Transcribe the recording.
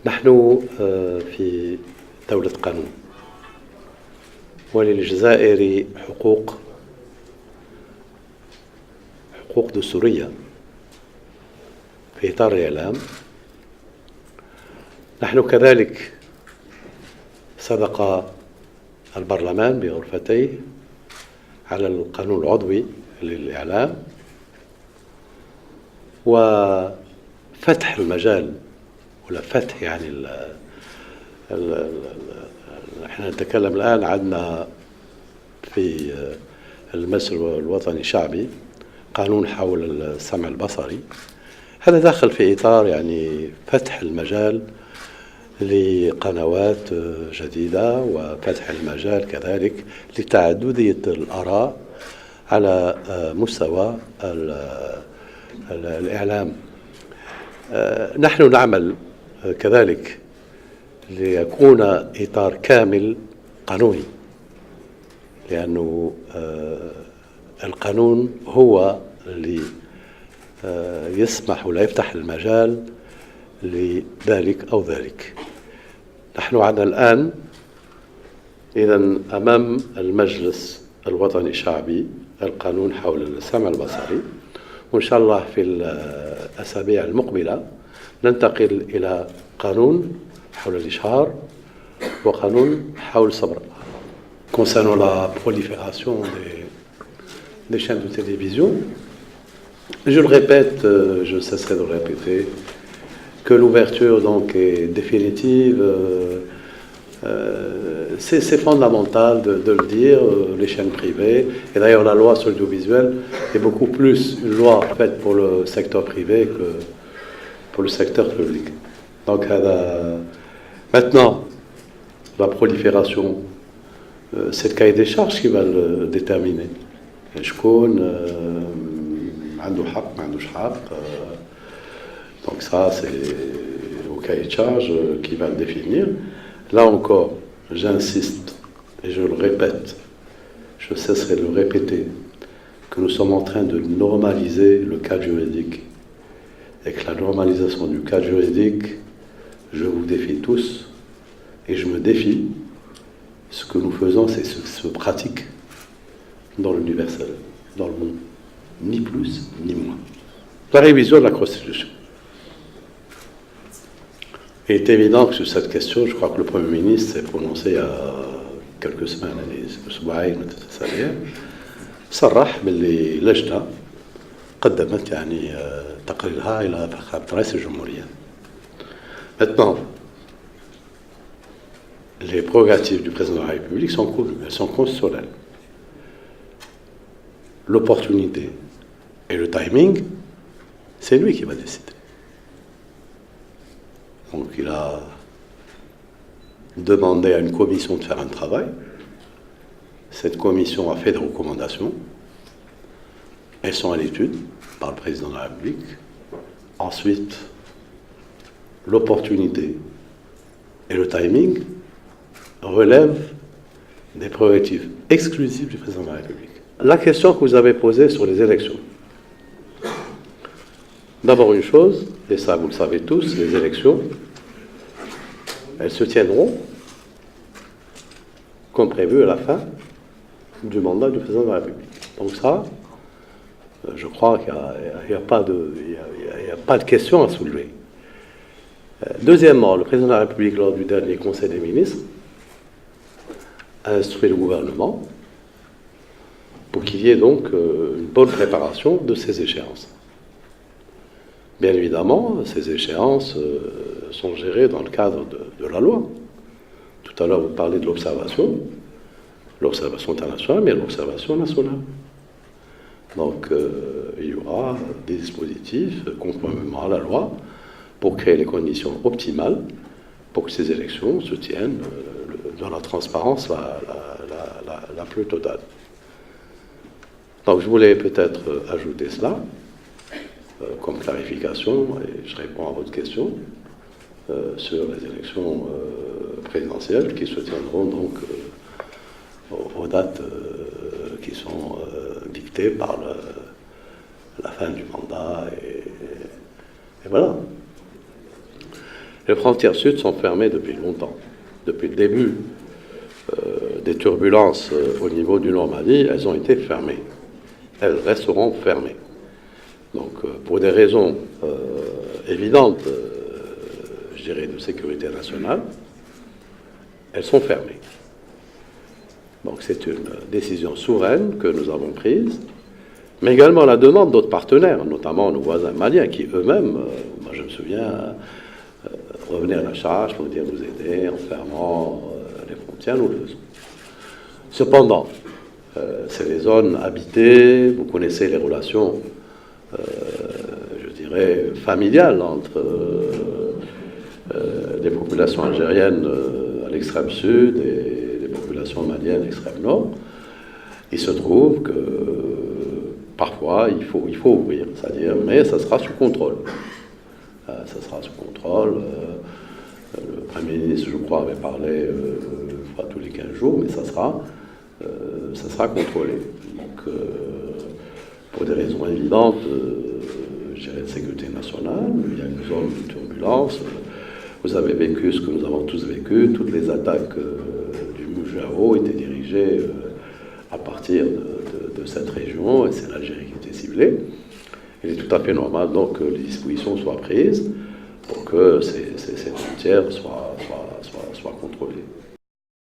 نحن في دولة قانون، وللجزائر حقوق دستورية في إطار الإعلام. نحن كذلك صدق البرلمان بغرفتيه على القانون العضوي للإعلام، وفتح المجال ولا فتح يعني احنا نتكلم الآن عندنا في المجلس الوطني الشعبي قانون حول السمع البصري. هذا داخل في إطار يعني فتح المجال لقنوات جديدة، وفتح المجال كذلك لتعددية الآراء على مستوى الإعلام. نحن نعمل كذلك ليكون إطار كامل قانوني، لأنه القانون هو اللي يسمح ولا يفتح المجال لذلك أو ذلك. نحن عندنا الآن إذن أمام المجلس الوطني الشعبي القانون حول السمع البصري، وإن شاء الله في الأسابيع المقبلة ننتقل إلى قانون حول الإشهار وقانون حول الصبر. Concernant la prolifération des chaînes de télévision, je le répète, je cesserai de le répéter, que l'ouverture donc est définitive. C'est fondamental de le dire, les chaînes privées. Et d'ailleurs, la loi sur l'audiovisuel est beaucoup plus une loi faite pour le secteur privé que pour le secteur public. Donc, maintenant, la prolifération, c'est le cahier des charges qui va le déterminer. Donc ça, c'est au cahier de charges qui va le définir. Là encore, j'insiste et je le répète, je cesserai de le répéter, que nous sommes en train de normaliser le cadre juridique. Et que la normalisation du cadre juridique, je vous défie tous, et je me défie, ce que nous faisons, c'est ce qui se pratique dans l'universel, dans le monde. Ni plus, ni moins. La révision de la Constitution. Il est évident que sur cette question, je crois que le Premier ministre s'est prononcé il y a quelques semaines, صرح باللي لجنة قدمت يعني تقريرها إلى فخامة رئيس الجمهورية. Maintenant, les prérogatives du président de la République sont connues, elles sont constitutionnelles. L'opportunité et le timing, c'est lui qui va décider. Donc il a demandé à une commission de faire un travail. Cette commission a fait des recommandations. Elles sont à l'étude par le président de la République. Ensuite, l'opportunité et le timing relèvent des prérogatives exclusives du président de la République. La question que vous avez posée sur les élections. D'abord une chose, et ça vous le savez tous, les élections, elles se tiendront comme prévu à la fin du mandat du président de la République. Donc ça, je crois qu'il n'y a pas de question à soulever. Deuxièmement, le président de la République, lors du dernier Conseil des ministres, a instruit le gouvernement pour qu'il y ait donc une bonne préparation de ces échéances. Bien évidemment, ces échéances sont gérées dans le cadre de la loi. Tout à l'heure, vous parlez de l'observation internationale, mais l'observation nationale. Donc, il y aura des dispositifs, conformément à la loi, pour créer les conditions optimales pour que ces élections se tiennent dans la transparence la plus totale. Donc, je voulais peut-être ajouter cela comme clarification, et je réponds à votre question sur les élections présidentielles qui se tiendront donc aux dates qui sont dictées par la fin du mandat et voilà. Les frontières sud sont fermées depuis longtemps. Depuis le début des turbulences au niveau du Nord-Mali, elles ont été fermées. Elles resteront fermées. Donc, pour des raisons évidentes, je dirais, de sécurité nationale, elles sont fermées. Donc, c'est une décision souveraine que nous avons prise, mais également la demande d'autres partenaires, notamment nos voisins maliens, qui eux-mêmes, moi je me souviens, revenaient à la charge pour dire nous aider en fermant les frontières, nous le faisons. Cependant, c'est les zones habitées, vous connaissez les relations, je dirais, familiales entre les populations algériennes à l'extrême sud et les populations maliennes à l'extrême nord. Il se trouve que parfois il faut ouvrir, c'est-à-dire, mais ça sera sous contrôle. Ça sera sous contrôle. Le Premier ministre, je crois, avait parlé tous les 15 jours, mais ça sera contrôlé. Donc, pour des raisons évidentes, je dirais de sécurité nationale, il y a une zone de turbulence. Vous avez vécu ce que nous avons tous vécu. Toutes les attaques du Moujao étaient dirigées à partir de cette région, et c'est l'Algérie qui était ciblée. Il est tout à fait normal donc que les dispositions soient prises pour que ces frontières soient contrôlées.